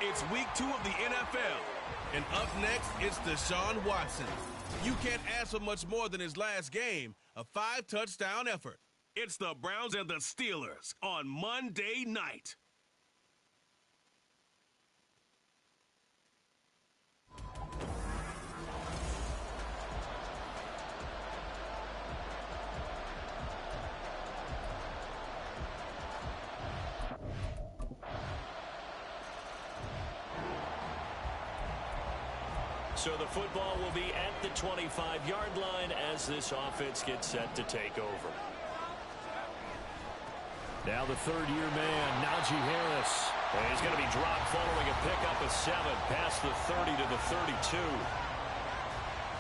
It's week 2 of the NFL. And up next, it's Deshaun Watson. You can't ask for much more than his last game, a 5-touchdown effort. It's the Browns and the Steelers on Monday night. So the football will be at the 25-yard line as this offense gets set to take over. Now the third-year man, Najee Harris. And he's going to be dropped following a pickup of 7 past the 30 to the 32.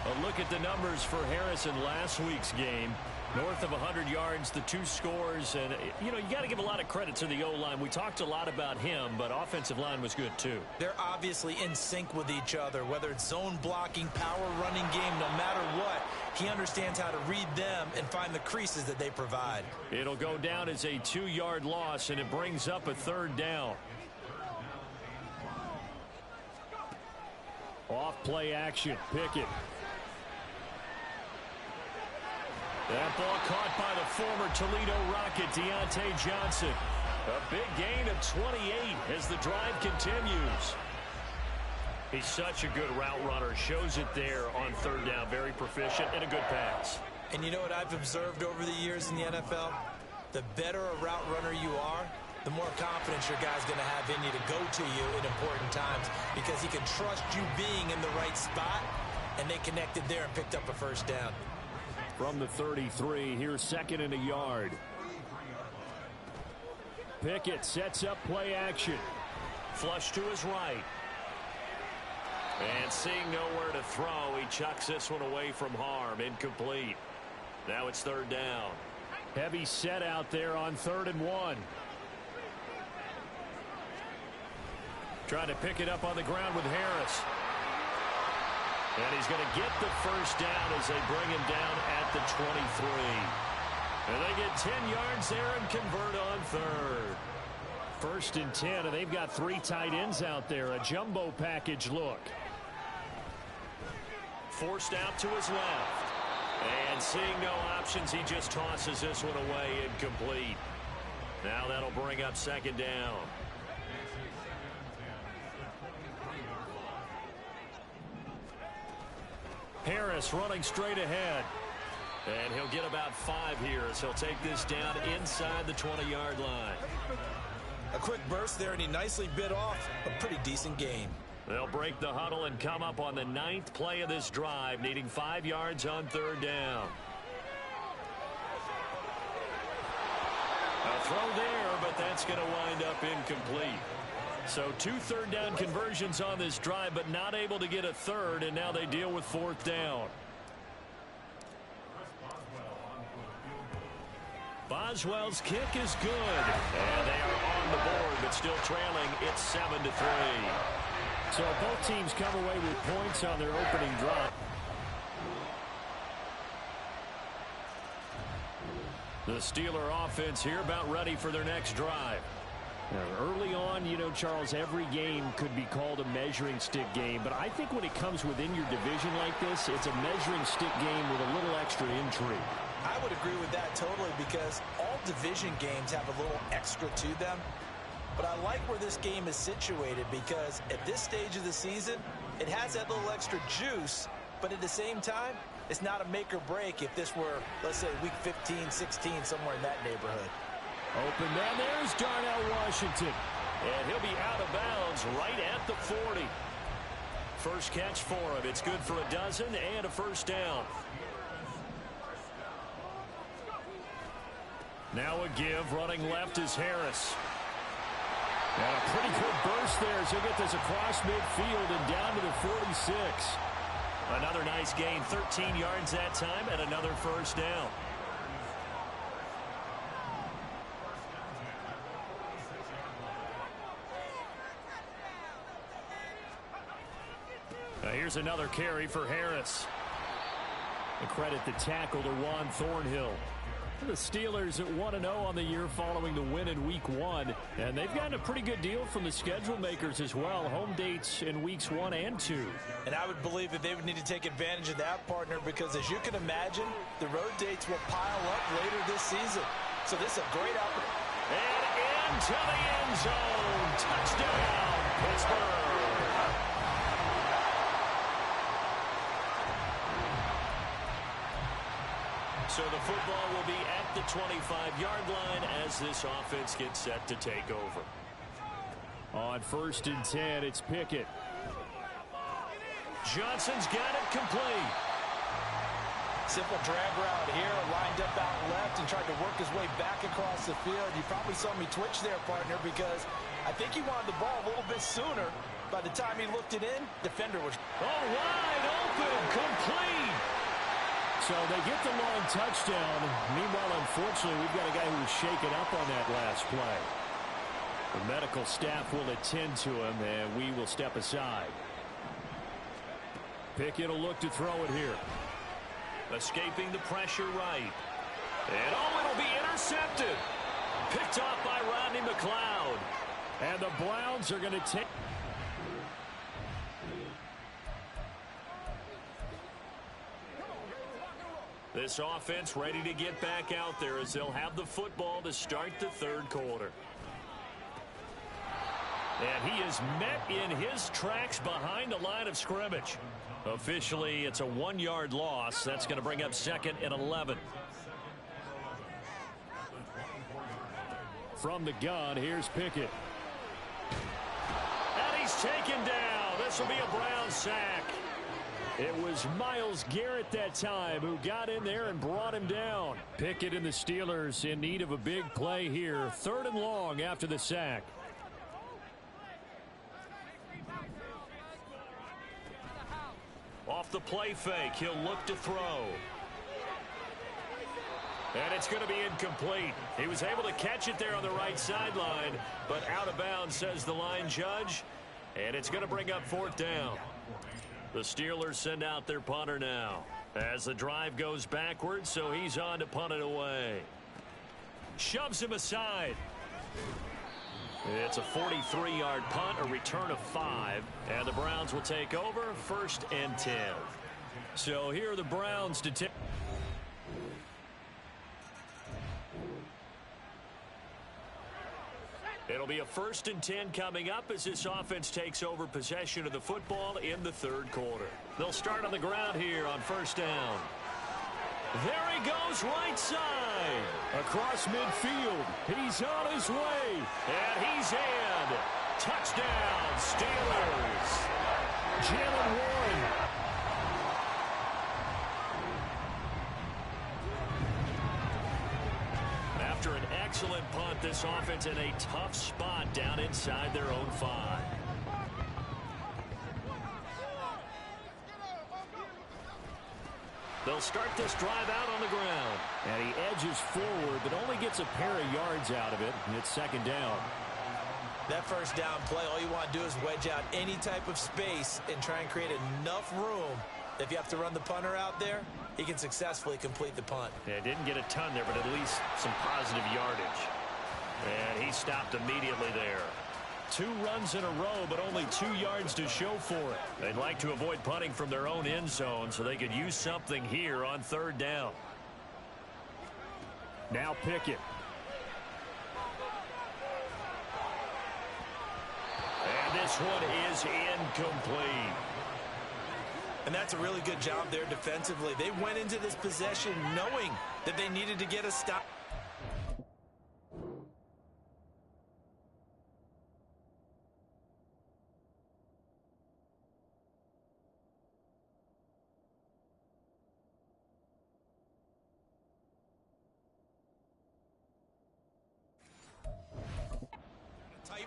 A look at the numbers for Harris in last week's game. North of 100 yards, the 2 scores. And, you know, you got to give a lot of credit to the O-line. We talked a lot about him, but offensive line was good, too. They're obviously in sync with each other, whether it's zone blocking, power running game, no matter what. He understands how to read them and find the creases that they provide. It'll go down as a 2-yard loss, and it brings up a 3rd down. Off play action, Pickett. That ball caught by the former Toledo Rocket, Deontay Johnson. A big gain of 28 as the drive continues. He's such a good route runner. Shows it there on 3rd down. Very proficient and a good pass. And you know what I've observed over the years in the NFL? The better a route runner you are, the more confidence your guy's going to have in you to go to you in important times because he can trust you being in the right spot, and they connected there and picked up a 1st down. From the 33, here's 2nd and a yard. Pickett sets up play action. Flush to his right. And seeing nowhere to throw, he chucks this one away from harm. Incomplete. Now it's 3rd down. Heavy set out there on 3rd and 1. Trying to pick it up on the ground with Harris. And he's going to get the 1st down as they bring him down at the 23. And they get 10 yards there and convert on 3rd. 1st and 10, and they've got 3 tight ends out there. A jumbo package look. Forced out to his left. And seeing no options, he just tosses this one away, incomplete. Now that'll bring up 2nd down. Harris running straight ahead. And he'll get about 5 here as he'll take this down inside the 20-yard line. A quick burst there, and he nicely bit off a pretty decent gain. They'll break the huddle and come up on the 9th play of this drive, needing 5 yards on 3rd down. A throw there, but that's going to wind up incomplete. So 2 3rd down conversions on this drive, but not able to get a 3rd, and now they deal with 4th down. Boswell's kick is good. And they are on the board, but still trailing. It's 7-3. So both teams come away with points on their opening drive. The Steeler offense here about ready for their next drive. Now, early on, you know, Charles, every game could be called a measuring stick game. But I think when it comes within your division like this, it's a measuring stick game with a little extra intrigue. I would agree with that totally because all division games have a little extra to them. But I like where this game is situated because at this stage of the season, it has that little extra juice. But at the same time, it's not a make or break if this were, let's say, week 15, 16, somewhere in that neighborhood. Open down, there's Darnell Washington. And he'll be out of bounds right at the 40. First catch for him. It's good for a dozen and a 1st down. Now a give. Running left is Harris. And a pretty good burst there as he'll get this across midfield and down to the 46. Another nice gain. 13 yards that time and another 1st down. Now here's another carry for Harris. And credit the tackle to Juan Thornhill. The Steelers at 1-0 on the year following the win in Week 1. And they've gotten a pretty good deal from the schedule makers as well. Home dates in Weeks 1 and 2. And I would believe that they would need to take advantage of that, partner, because as you can imagine, the road dates will pile up later this season. So this is a great opportunity. And into the end zone. Touchdown, Pittsburgh. So the football will be at the 25-yard line as this offense gets set to take over. On 1st and 10, it's Pickett. Johnson's got it complete. Simple drag route here, lined up out left and tried to work his way back across the field. You probably saw me twitch there, partner, because I think he wanted the ball a little bit sooner. By the time he looked it in, defender was wide open, complete. So they get the long touchdown. Meanwhile, unfortunately, we've got a guy who was shaken up on that last play. The medical staff will attend to him, and we will step aside. Pickett will look to throw it here. Escaping the pressure right. And it'll be intercepted. Picked off by Rodney McLeod. And the Browns are going to take... This offense ready to get back out there as they'll have the football to start the 3rd quarter. And he is met in his tracks behind the line of scrimmage. Officially, it's a 1-yard loss. That's going to bring up 2nd and 11. From the gun, here's Pickett. And he's taken down. This will be a Brown sack. It was Myles Garrett that time who got in there and brought him down. Pickett and the Steelers in need of a big play here. 3rd and long after the sack. Off the play fake, he'll look to throw. And it's going to be incomplete. He was able to catch it there on the right sideline, but out of bounds, says the line judge. And it's going to bring up 4th down. The Steelers send out their punter now as the drive goes backwards, so he's on to punt it away. Shoves him aside. It's a 43-yard punt, a return of 5, and the Browns will take over 1st and 10. So here are the Browns to take. It'll be a 1st and 10 coming up as this offense takes over possession of the football in the 3rd quarter. They'll start on the ground here on 1st down. There he goes right side. Across midfield. He's on his way. And he's in. Touchdown, Steelers. Jalen Warren. After an excellent punt, this offense in a tough spot down inside their own 5. They'll start this drive out on the ground. And he edges forward, but only gets a pair of yards out of it. And it's 2nd down. that 1st down play. All you want to do is wedge out any type of space and try and create enough room. If you have to run the punter out there, he can successfully complete the punt. Yeah, didn't get a ton there, but at least some positive yardage. And he stopped immediately there. 2 runs in a row, but only 2 yards to show for it. They'd like to avoid punting from their own end zone so they could use something here on 3rd down. Now Pickett. And this one is incomplete. And that's a really good job there defensively. They went into this possession knowing that they needed to get a stop.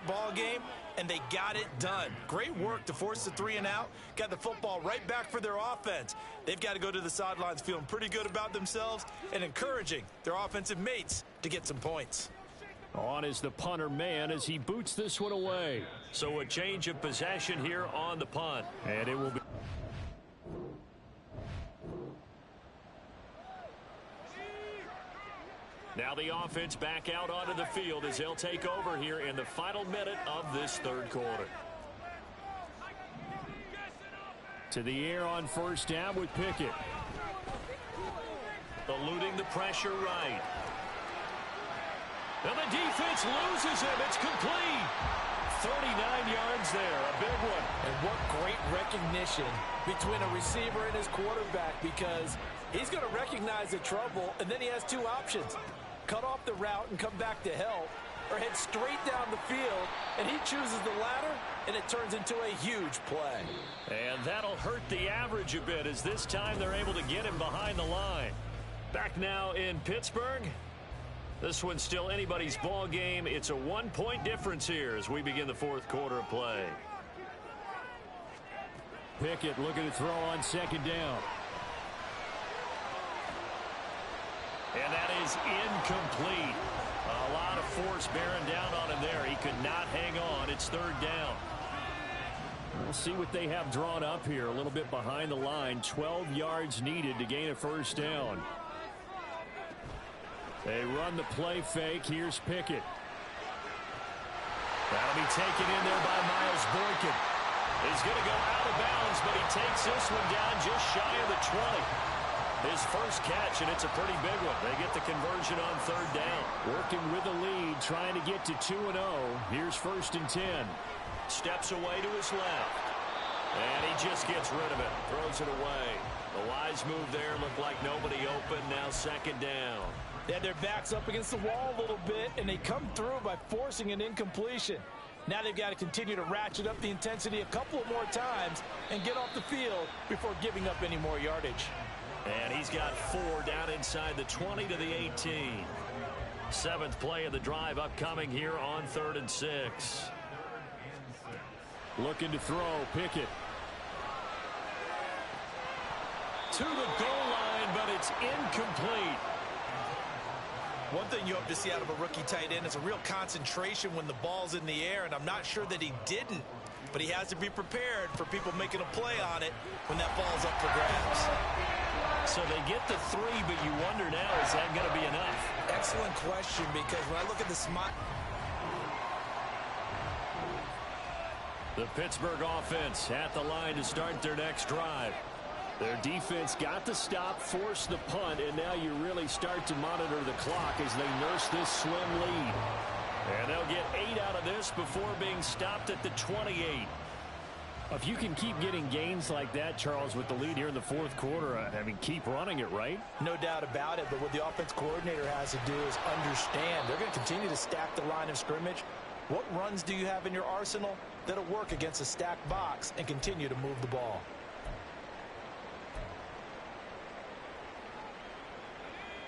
Ball game, and they got it done. Great work to force the 3 and out. Got the football right back for their offense. They've got to go to the sidelines feeling pretty good about themselves and encouraging their offensive mates to get some points. On is the punter man as he boots this one away. So a change of possession here on the punt. And it will be... Now the offense back out onto the field as they'll take over here in the final minute of this third quarter. To the air on first down with Pickett. Eluding the pressure right. And the defense loses him. It's complete. 39 yards there, a big one. And what great recognition between a receiver and his quarterback, because he's going to recognize the trouble, and then he has two options. Cut off the route and come back to help, or head straight down the field, and he chooses the latter, and it turns into a huge play. And that'll hurt the average a bit, as this time they're able to get him behind the line. Back now in Pittsburgh. This one's still anybody's ball game. It's a 1-point difference here as we begin the fourth quarter of play. Pickett looking to throw on second down. And that is incomplete. A lot of force bearing down on him there. He could not hang on. It's third down. We'll see what they have drawn up here. A little bit behind the line. 12 yards needed to gain a first down. They run the play fake. Here's Pickett. That'll be taken in there by Miles Boykin. He's going to go out of bounds, but he takes this one down just shy of the 20. His first catch, and it's a pretty big one. They get the conversion on third down. Working with the lead, trying to get to 2-0. Here's first and 10. Steps away to his left. And he just gets rid of it. Throws it away. The wise move there. Looked like nobody open. Now second down. They had their backs up against the wall a little bit, and they come through by forcing an incompletion. Now they've got to continue to ratchet up the intensity a couple of more times and get off the field before giving up any more yardage. And he's got 4 down inside the 20 to the 18. 7th play of the drive upcoming here on 3rd and 6. Looking to throw, Pickett. To the goal line, but it's incomplete. One thing you hope to see out of a rookie tight end is a real concentration when the ball's in the air, and I'm not sure that he didn't, but he has to be prepared for people making a play on it when that ball's up for grabs. So they get the 3, but you wonder now, is that going to be enough? Excellent question, because when I look at the The Pittsburgh offense at the line to start their next drive. Their defense got the stop, forced the punt, and now you really start to monitor the clock as they nurse this slim lead. And they'll get 8 out of this before being stopped at the 28. If you can keep getting gains like that, Charles, with the lead here in the fourth quarter, I mean, keep running it, right? No doubt about it, but what the offense coordinator has to do is understand. They're going to continue to stack the line of scrimmage. What runs do you have in your arsenal that'll work against a stacked box and continue to move the ball?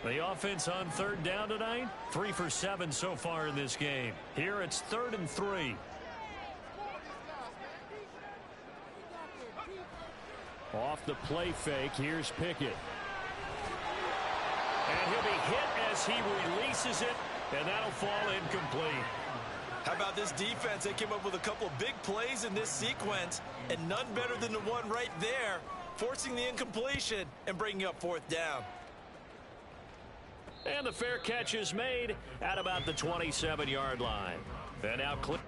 The offense on third down tonight, 3 for 7 so far in this game. Here it's 3rd and 3. Off the play fake, here's Pickett. And he'll be hit as he releases it, and that'll fall incomplete. How about this defense? They came up with a couple of big plays in this sequence, and none better than the one right there, forcing the incompletion and bringing up 4th down. And the fair catch is made at about the 27-yard line. And now clip.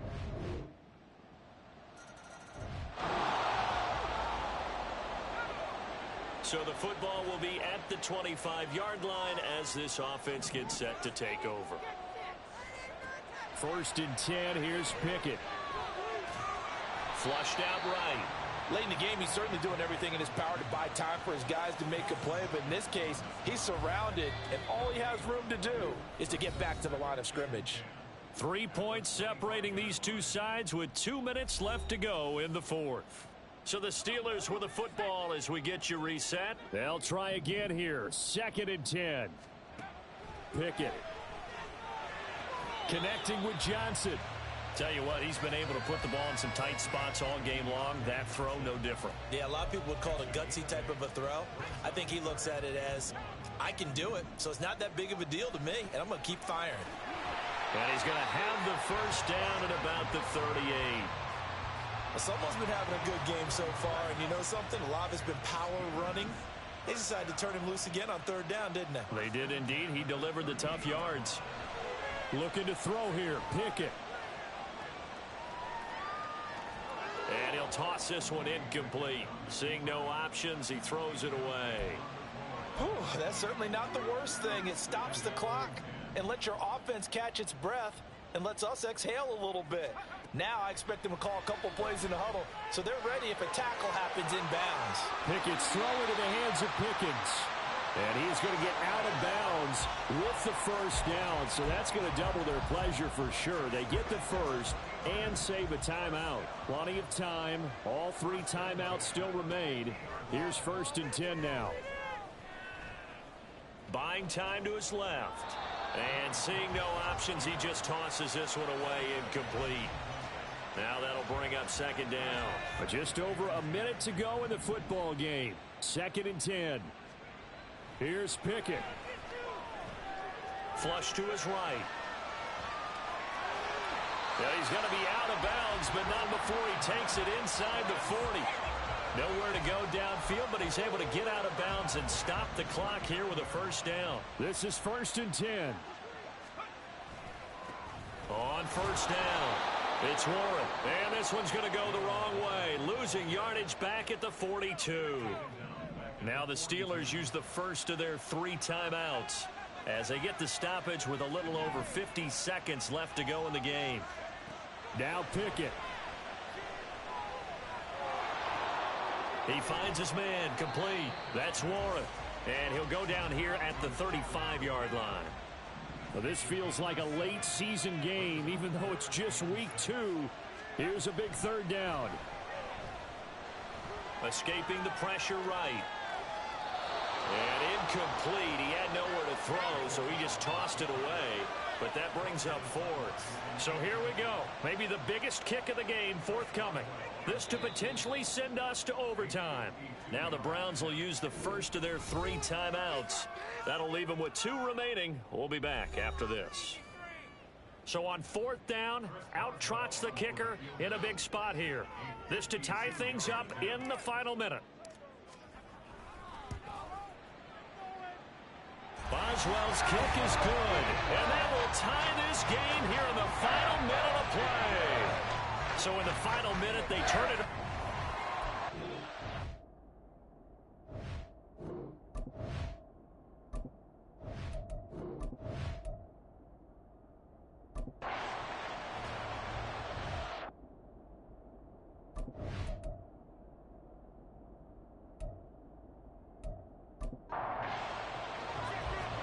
So the football will be at the 25-yard line as this offense gets set to take over. 1st and 10, here's Pickett. Flushed out right. Late in the game, he's certainly doing everything in his power to buy time for his guys to make a play, but in this case, he's surrounded, and all he has room to do is to get back to the line of scrimmage. 3 points separating these two sides with 2 minutes left to go in the fourth. So the Steelers with the football as we get you reset. They'll try again here. 2nd and 10. Pickett. Connecting with Johnson. Tell you what, he's been able to put the ball in some tight spots all game long. That throw, no different. Yeah, a lot of people would call it a gutsy type of a throw. I think he looks at it as, I can do it, so it's not that big of a deal to me, and I'm going to keep firing. And he's going to have the first down at about the 38. Well, someone's been having a good game so far, and you know something? A lot of it's been power running. They decided to turn him loose again on third down, didn't they? They did indeed. He delivered the tough yards. Looking to throw here. Pickett. And he'll toss this one incomplete. Seeing no options, he throws it away. Whew, that's certainly not the worst thing. It stops the clock and lets your offense catch its breath and lets us exhale a little bit. Now I expect them to call a couple plays in the huddle so they're ready if a tackle happens inbounds. Pickett's throwing to the hands of Pickens. And he's going to get out of bounds with the first down. So that's going to double their pleasure for sure. They get the first and save a timeout. Plenty of time. All 3 timeouts still remain. Here's 1st and 10 now. Buying time to his left. And seeing no options, he just tosses this one away incomplete. Now that'll bring up 2nd down. But just over a minute to go in the football game. 2nd and 10. Here's Pickett. Flush to his right. Yeah, he's going to be out of bounds, but not before he takes it inside the 40. Nowhere to go downfield, but he's able to get out of bounds and stop the clock here with a first down. This is 1st and 10. On first down, it's Warren. And this one's going to go the wrong way, losing yardage back at the 42. Now the Steelers use the first of their 3 timeouts as they get the stoppage with a little over 50 seconds left to go in the game. Now Pickett. He finds his man complete. That's Warren. And he'll go down here at the 35-yard line. Well, this feels like a late season game, even though it's just week 2. Here's a big 3rd down. Escaping the pressure right. And incomplete. He had nowhere to throw, so he just tossed it away. But that brings up 4th. So here we go. Maybe the biggest kick of the game forthcoming. This to potentially send us to overtime. Now the Browns will use the first of their 3 timeouts. That'll leave them with 2 remaining. We'll be back after this. So on 4th down, out trots the kicker in a big spot here. This to tie things up in the final minute. Boswell's kick is good. And that will tie this game here in the final minute of play. So in the final minute, they turn it.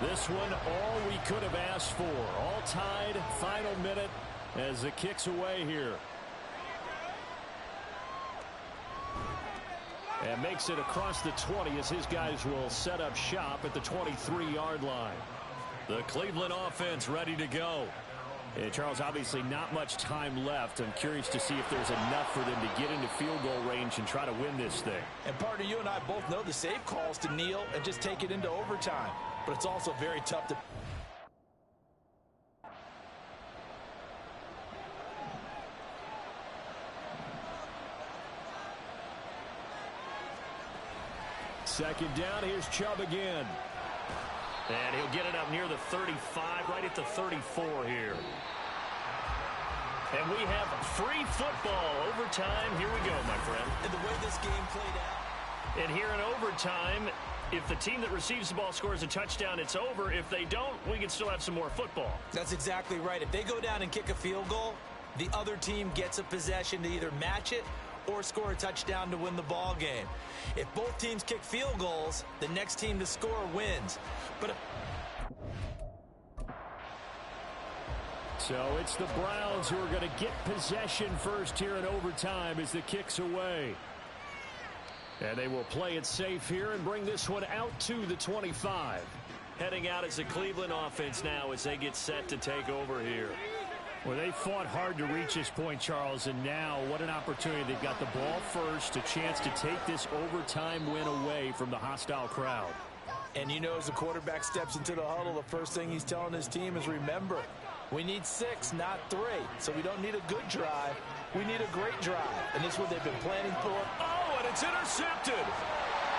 This one, all we could have asked for. All tied, final minute as the kick's away here. And makes it across the 20 as his guys will set up shop at the 23-yard line. The Cleveland offense ready to go. And Charles, obviously not much time left. I'm curious to see if there's enough for them to get into field goal range and try to win this thing. And partner, you and I both know the safe calls to kneel and just take it into overtime. But it's also very tough to... Second down, here's Chubb again. And he'll get it up near the 35, right at the 34 here. And we have free football. Overtime, here we go, my friend. And the way this game played out. And here in overtime, if the team that receives the ball scores a touchdown, it's over. If they don't, we can still have some more football. That's exactly right. If they go down and kick a field goal, the other team gets a possession to either match it or score a touchdown to win the ball game. If both teams kick field goals, the next team to score wins. But so it's the Browns who are going to get possession first here in overtime as the kick's away. And they will play it safe here and bring this one out to the 25. Heading out as the Cleveland offense now as they get set to take over here. Well, they fought hard to reach this point, Charles, and now what an opportunity. They've got the ball first, a chance to take this overtime win away from the hostile crowd. And you know, as the quarterback steps into the huddle, the first thing he's telling his team is, remember, we need 6, not 3. So we don't need a good drive. We need a great drive. And this is what they've been planning for. Oh, and it's intercepted.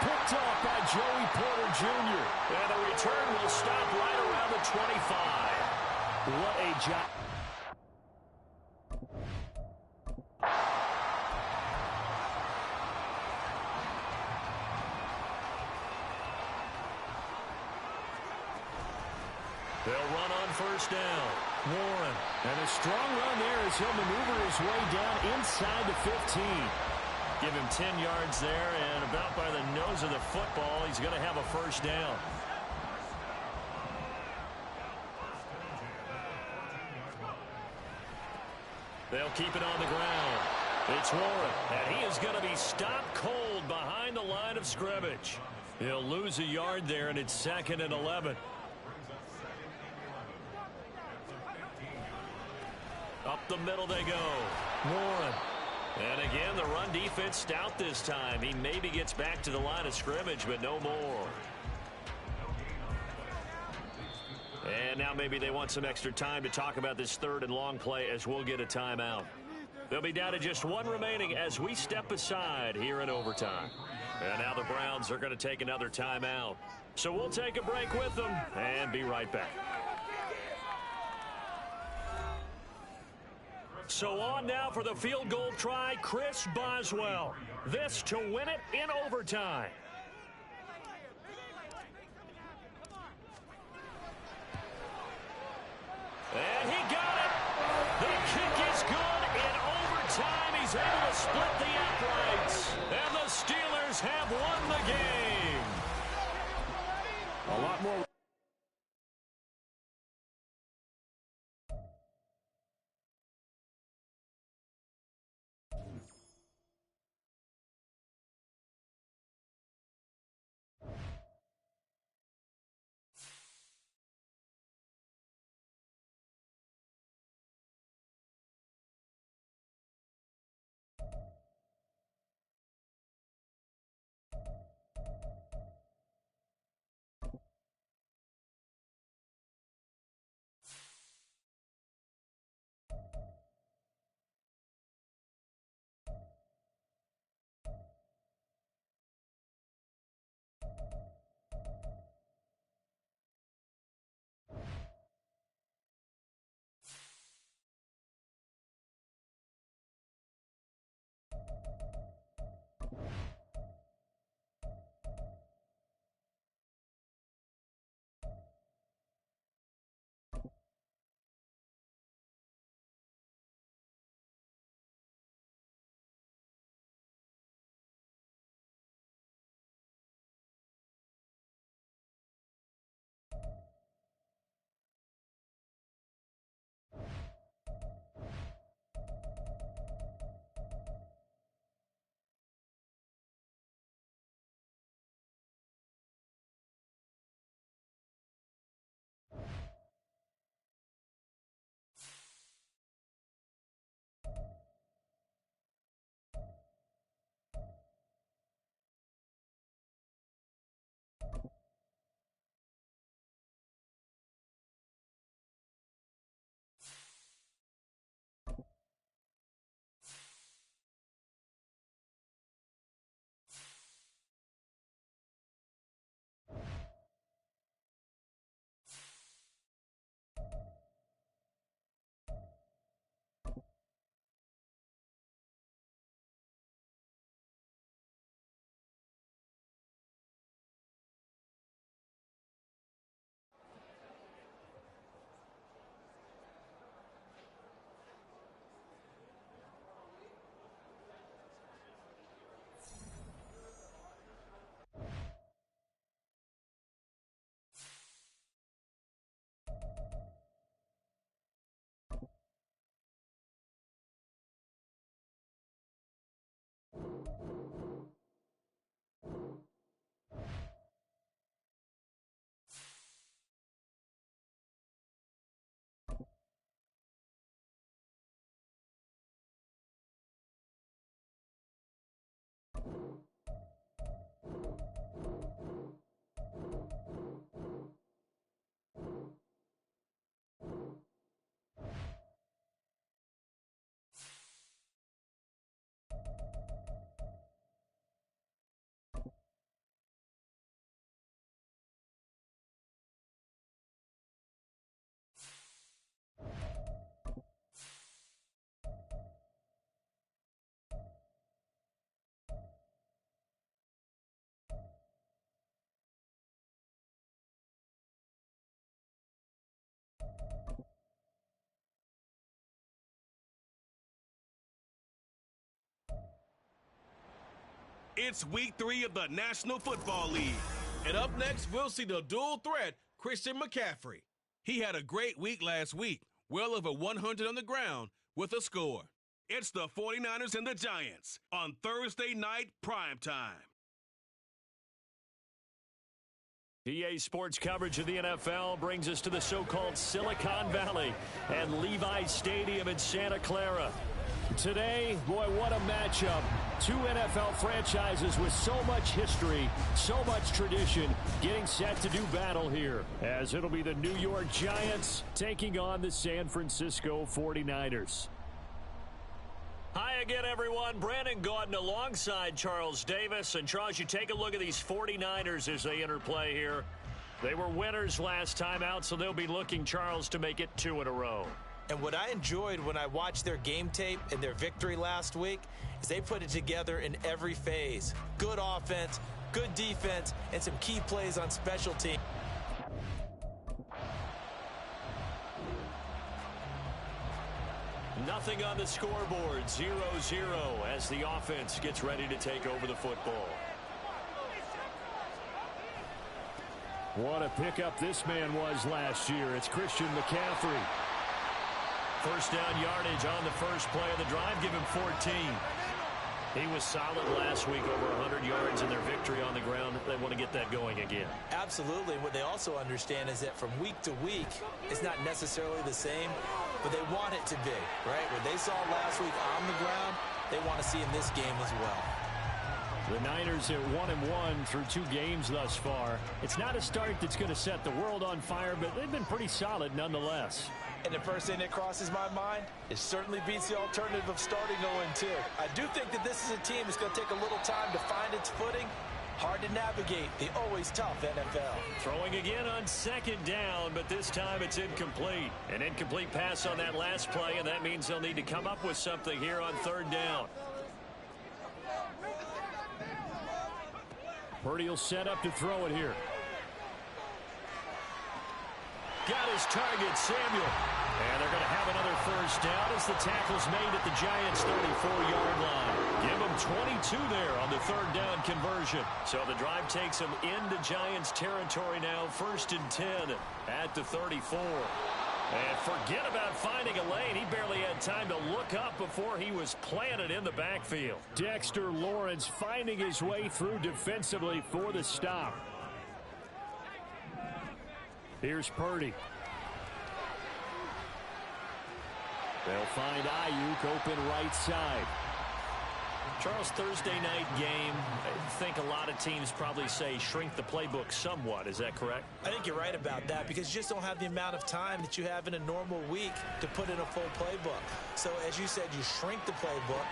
picked off by Joey Porter Jr. And the return will stop right around the 25. What a job. They'll run on first down. Warren. And a strong run there as he'll maneuver his way down inside the 15. Give him 10 yards there, and about by the nose of the football, he's going to have a first down. They'll keep it on the ground. It's Warren, and he is going to be stopped cold behind the line of scrimmage. He'll lose a yard there, and it's 2nd and 11. Up the middle they go. Warren. And again, the run defense stout this time. He maybe gets back to the line of scrimmage, but no more. And now maybe they want some extra time to talk about this 3rd and long play as we'll get a timeout. They'll be down to just 1 remaining as we step aside here in overtime. And now the Browns are going to take another timeout. So we'll take a break with them and be right back. So on now for the field goal try, Chris Boswell. This to win it in overtime. And he got it. The kick is good in overtime. He's able to split the uprights. And the Steelers have won the game. A lot more. It's week 3 of the National Football League. And up next, we'll see the dual threat, Christian McCaffrey. He had a great week last week, well over 100 on the ground with a score. It's the 49ers and the Giants on Thursday night primetime. EA Sports coverage of the NFL brings us to the so-called Silicon Valley and Levi's Stadium in Santa Clara. Today, boy, what a matchup. Two NFL franchises with so much history, so much tradition, getting set to do battle here, as it'll be the New York Giants taking on the San Francisco 49ers. Hi again, everyone. Brandon Gaudin alongside Charles Davis. And, Charles, you take a look at these 49ers as they interplay here. They were winners last time out, so they'll be looking, Charles, to make it 2 in a row. And what I enjoyed when I watched their game tape and their victory last week is they put it together in every phase. Good offense, good defense, and some key plays on special teams. Nothing on the scoreboard, 0-0 as the offense gets ready to take over the football. What a pickup this man was last year. It's Christian McCaffrey. First down yardage on the first play of the drive. Give him 14. He was solid last week, over 100 yards in their victory on the ground. They want to get that going again. Absolutely. What they also understand is that from week to week, it's not necessarily the same, but they want it to be, right? What they saw last week on the ground, they want to see in this game as well. The Niners at 1-1 through 2 games thus far. It's not a start that's going to set the world on fire, but they've been pretty solid nonetheless. And the first thing that crosses my mind, it certainly beats the alternative of starting 0-2. I do think that this is a team that's going to take a little time to find its footing. Hard to navigate the always tough NFL. Throwing again on second down, but this time it's incomplete. An incomplete pass on that last play, and that means they'll need to come up with something here on third down. Purdy will set up to throw it here. Got his target, Samuel. And they're going to have another first down as the tackle's made at the Giants' 34-yard line. Give them 22 there on the third down conversion. So the drive takes them into Giants territory now, 1st and 10 at the 34. And forget about finding a lane. He barely had time to look up before he was planted in the backfield. Dexter Lawrence finding his way through defensively for the stop. Here's Purdy. They'll find Ayuk open right side. Charles, Thursday night game, I think a lot of teams probably say shrink the playbook somewhat. Is that correct? I think you're right about that because you just don't have the amount of time that you have in a normal week to put in a full playbook. So as you said, you shrink the playbook,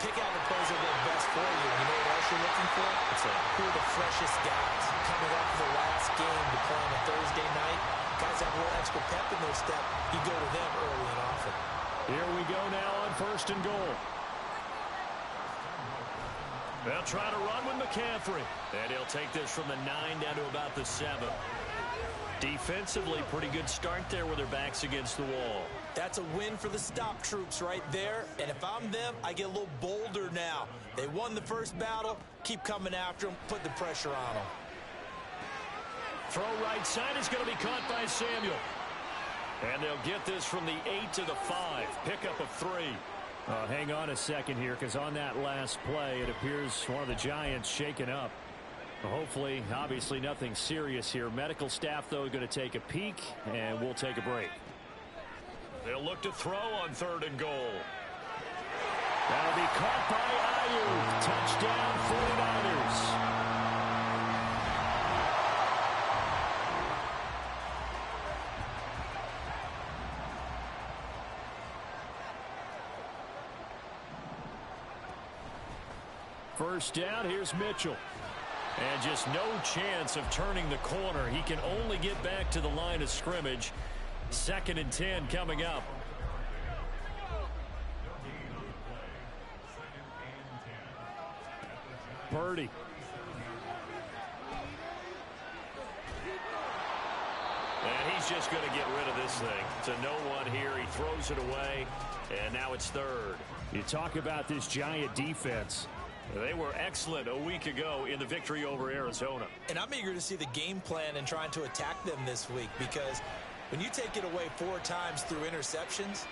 pick out the plays that work best for you. You know what else you're looking for? Who are the freshest guys coming up for the last game to play on a Thursday night? Guys have a little extra pep in their step. You go to them early and often. Here we go now on 1st and goal. They'll try to run with McCaffrey. And he'll take this from the 9 down to about the 7. Defensively, pretty good start there with their backs against the wall. That's a win for the stop troops right there. And if I'm them, I get a little bolder now. They won the first battle. Keep coming after them. Put the pressure on them. Throw right side is going to be caught by Samuel. And they'll get this from the 8 to the 5. Pickup of 3. Hang on a second here, because on that last play, it appears one of the Giants shaken up. Hopefully, obviously nothing serious here. Medical staff, though, going to take a peek, and we'll take a break. They'll look to throw on 3rd and goal. That'll be caught by Ayuk. Touchdown, 49ers. First down, here's Mitchell. And just no chance of turning the corner. He can only get back to the line of scrimmage. 2nd and 10 coming up. Purdy. And he's just going to get rid of this thing. It's a no-one here. He throws it away, and now it's 3rd. You talk about this Giant defense. They were excellent a week ago in the victory over Arizona. And I'm eager to see the game plan and trying to attack them this week, because when you take it away 4 times through interceptions,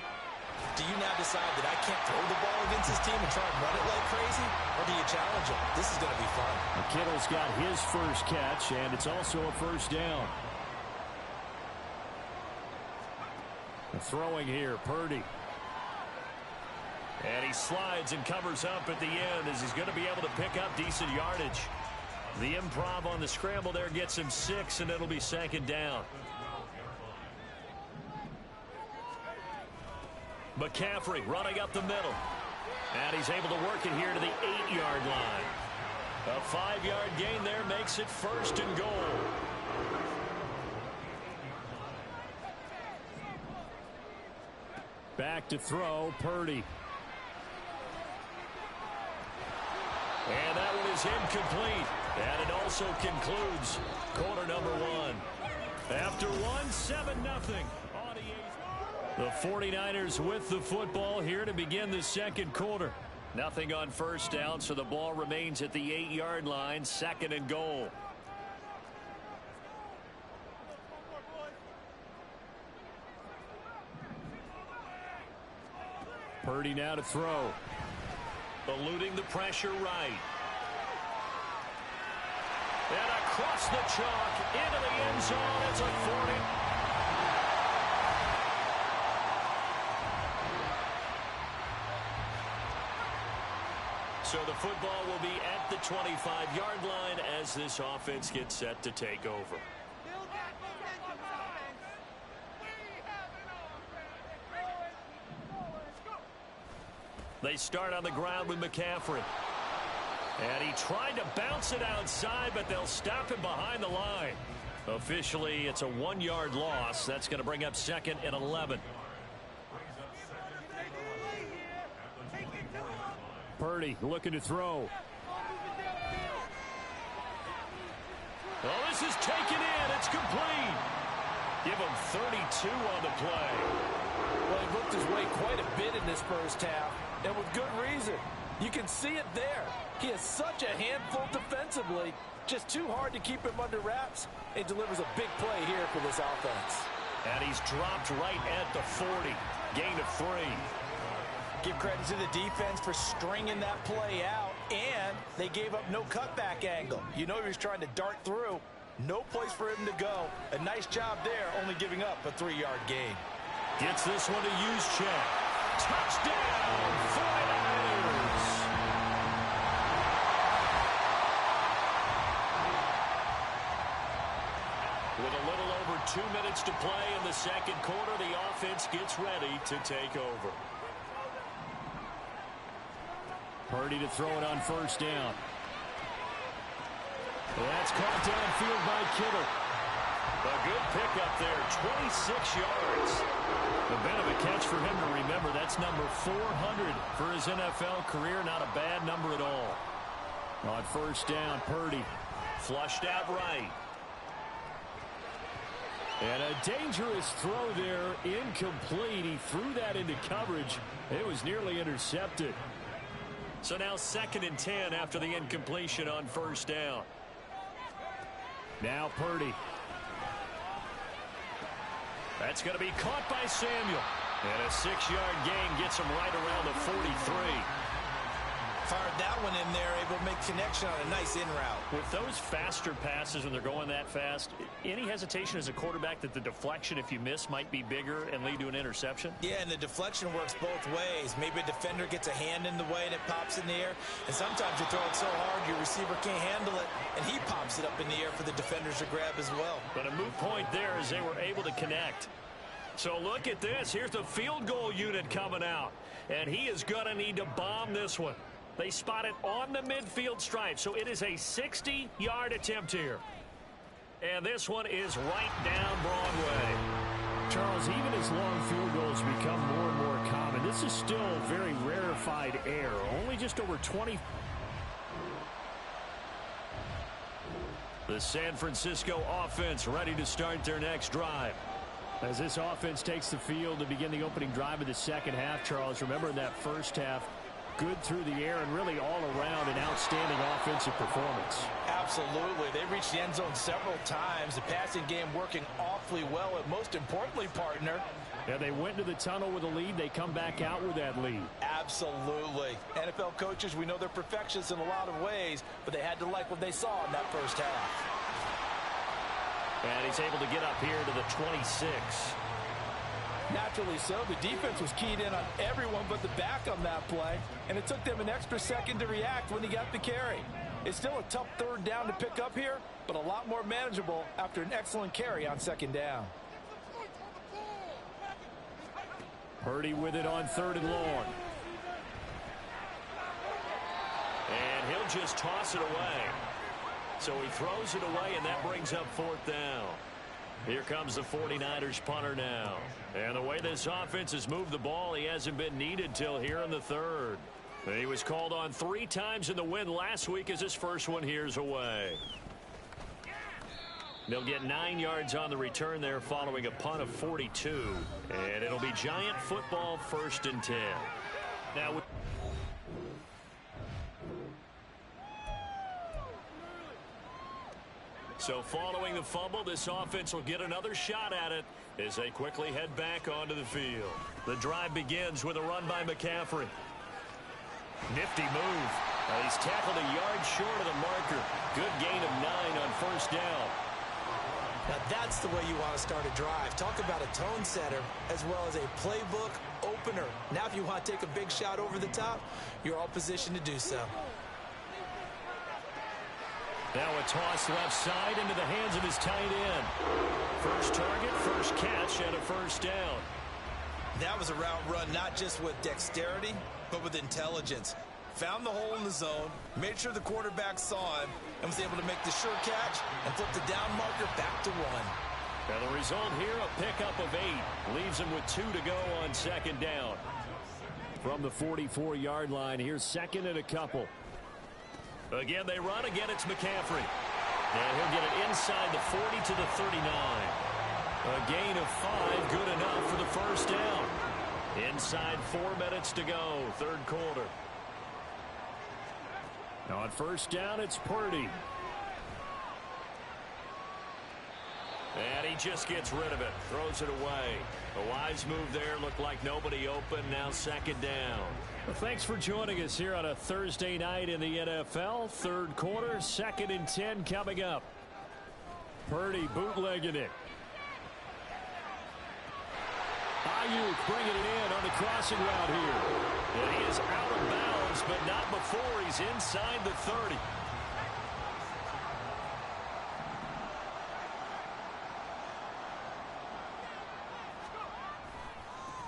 do you now decide that I can't throw the ball against this team and try and run it like crazy? Or do you challenge them? This is going to be fun. Kittle's got his first catch, and it's also a first down. Throwing here, Purdy. And he slides and covers up at the end as he's going to be able to pick up decent yardage. The improv on the scramble there gets him 6, and it'll be second down. McCaffrey running up the middle. And he's able to work it here to the 8-yard line. A 5-yard gain there makes it 1st and goal. Back to throw, Purdy. And that one is incomplete. And it also concludes quarter number 1. After 7-0. The 49ers with the football here to begin the second quarter. Nothing on first down, so the ball remains at the 8-yard line, 2nd and goal. Purdy now to throw. Eluding the pressure right. And across the chalk into the end zone. It's a 40. So the football will be at the 25-yard line as this offense gets set to take over. They start on the ground with McCaffrey. And he tried to bounce it outside, but they'll stop him behind the line. Officially, it's a 1-yard loss. That's going to bring up 2nd and 11. Purdy looking to throw. Oh, this is taken in. It's complete. Give him 32 on the play. Well, he looked his way quite a bit in this first half, and with good reason. You can see it there. He is such a handful defensively. Just too hard to keep him under wraps. It delivers a big play here for this offense. And he's dropped right at the 40. Gain of 3. Give credit to the defense for stringing that play out, and they gave up no cutback angle. You know he was trying to dart through. No place for him to go. A nice job there, only giving up a 3-yard gain. Gets this one to Juszczyk. Touchdown, 49ers! With a little over 2 minutes to play in the second quarter, the offense gets ready to take over. Purdy to throw it on first down. That's caught downfield by Kittle. A good pickup there, 26 yards. A bit of a catch for him to remember. That's number 400 for his NFL career. Not a bad number at all. On first down, Purdy. Flushed out right. And a dangerous throw there, incomplete. He threw that into coverage. It was nearly intercepted. So now 2nd and 10 after the incompletion on first down. Now Purdy. That's going to be caught by Samuel. And a 6-yard gain gets him right around the 43. Fired that one in there, able to make connection on a nice in route. With those faster passes when they're going that fast, any hesitation as a quarterback that the deflection, if you miss, might be bigger and lead to an interception? Yeah, and the deflection works both ways. Maybe a defender gets a hand in the way and it pops in the air. And sometimes you throw it so hard your receiver can't handle it, and he pops it up in the air for the defenders to grab as well. But a moot point there as they were able to connect. So look at this. Here's the field goal unit coming out. And he is going to need to bomb this one. They spot it on the midfield stripe, so it is a 60-yard attempt here. And this one is right down Broadway. Charles, even as long field goals become more and more common, this is still very rarefied air. Only just over 20. The San Francisco offense ready to start their next drive. As this offense takes the field to begin the opening drive of the second half, Charles, remember in that first half, good through the air and really all around an outstanding offensive performance. Absolutely. They reached the end zone several times. The passing game working awfully well. And most importantly, partner, yeah, they went to the tunnel with a lead. They come back out with that lead. Absolutely. NFL coaches, we know they're perfectionists in a lot of ways, but they had to like what they saw in that first half. And he's able to get up here to the 26. Naturally so. The defense was keyed in on everyone but the back on that play, and it took them an extra second to react when he got the carry. It's still a tough third down to pick up here, but a lot more manageable after an excellent carry on second down. Purdy with it on 3rd and long. And he'll just toss it away. So he throws it away, and that brings up 4th down. Here comes the 49ers punter now. And the way this offense has moved the ball, he hasn't been needed till here in the 3rd. He was called on 3 times in the win last week as his first one here's away. They'll get 9 yards on the return there following a punt of 42. And it'll be Giant football 1st and 10. Now, so following the fumble, this offense will get another shot at it as they quickly head back onto the field. The drive begins with a run by McCaffrey. Nifty move. He's tackled a yard short of the marker. Good gain of 9 on 1st down. Now that's the way you want to start a drive. Talk about a tone setter as well as a playbook opener. Now if you want to take a big shot over the top, you're all positioned to do so. Now a toss left side into the hands of his tight end. First target, first catch, and a 1st down. That was a route run not just with dexterity, but with intelligence. Found the hole in the zone, made sure the quarterback saw him, and was able to make the sure catch and flip the down marker back to 1. Now the result here, a pickup of 8. Leaves him with 2 to go on 2nd down. From the 44-yard line, here's 2nd and a couple. Again, they run. Again, it's McCaffrey. And he'll get it inside the 40 to the 39. A gain of 5, good enough for the 1st down. Inside 4 minutes to go, 3rd quarter. Now on 1st down, it's Purdy. And he just gets rid of it, throws it away. A wise move there, looked like nobody open, now 2nd down. Well, thanks for joining us here on a Thursday night in the NFL. 3rd quarter, 2nd and 10 coming up. Purdy bootlegging it. Ayuk bringing it in on the crossing route here. And he is out of bounds, but not before he's inside the 30.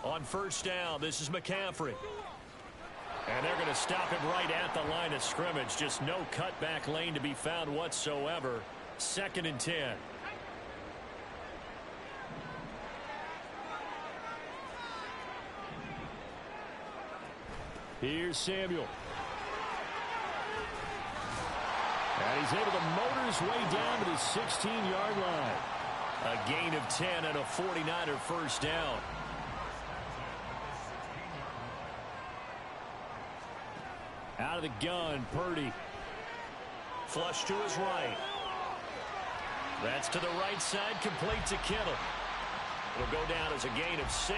On 1st down, this is McCaffrey. And they're going to stop him right at the line of scrimmage. Just no cutback lane to be found whatsoever. 2nd and 10. Here's Samuel. And he's able to motor his way down to the 16-yard line. A gain of 10 and a 49er 1st down. Out of the gun, Purdy. Flush to his right. That's to the right side, complete to Kittle. It'll go down as a gain of 6,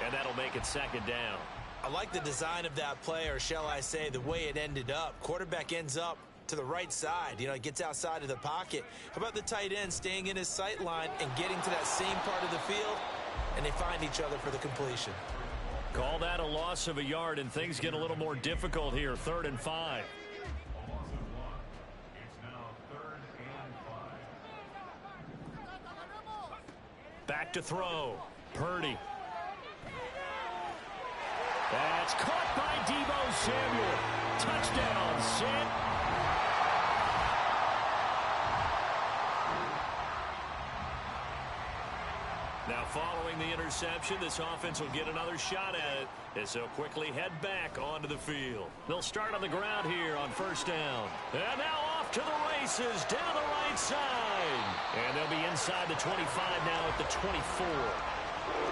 and that'll make it 2nd down. I like the design of that play, or shall I say the way it ended up. Quarterback ends up to the right side. You know, he gets outside of the pocket. How about the tight end staying in his sight line and getting to that same part of the field, and they find each other for the completion. Call that a loss of a yard, and things get a little more difficult here. 3rd and 5. Back to throw. Purdy. That's caught by Deebo Samuel. Touchdown, Sid. Now following the interception, this offense will get another shot at it as they'll quickly head back onto the field. They'll start on the ground here on 1st down. And now off to the races down the right side. And they'll be inside the 25 now at the 24.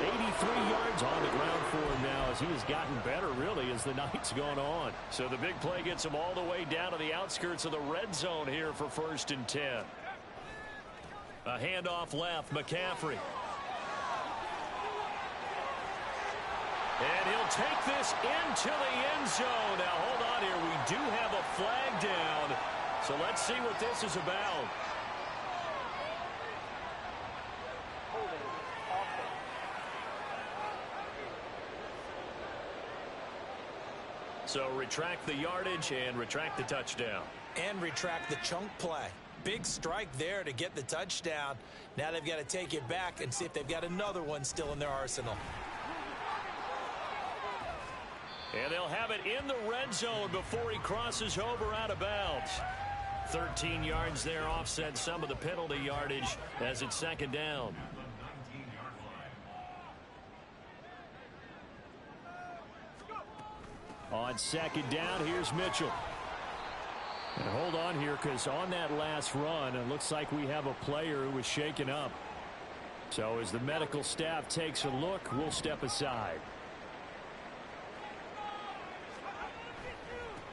83 yards on the ground for him now as he has gotten better, really, as the night's gone on. So the big play gets him all the way down to the outskirts of the red zone here for 1st and 10. A handoff left, McCaffrey. And he'll take this into the end zone. Now, hold on here. We do have a flag down. So let's see what this is about. So retract the yardage and retract the touchdown. And retract the chunk play. Big strike there to get the touchdown. Now they've got to take it back and see if they've got another one still in their arsenal. And they'll have it in the red zone before he crosses over out of bounds. 13 yards there, offset some of the penalty yardage as it's 2nd down. On 2nd down, here's Mitchell. And hold on here, because on that last run, it looks like we have a player who was shaken up. So as the medical staff takes a look, we'll step aside.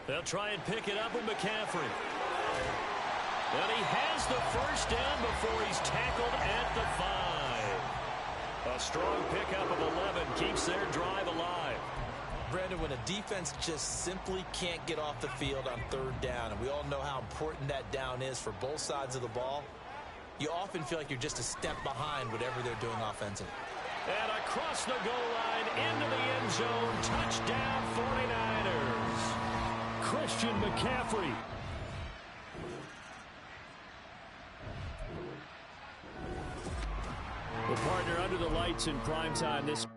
They'll try and pick it up with McCaffrey. And he has the 1st down before he's tackled at the 5. A strong pickup of 11 keeps their drive alive. Brandon, when a defense just simply can't get off the field on 3rd down, and we all know how important that down is for both sides of the ball, you often feel like you're just a step behind whatever they're doing offensively. And across the goal line into the end zone, touchdown 49ers. Christian McCaffrey. The partner under the lights in primetime this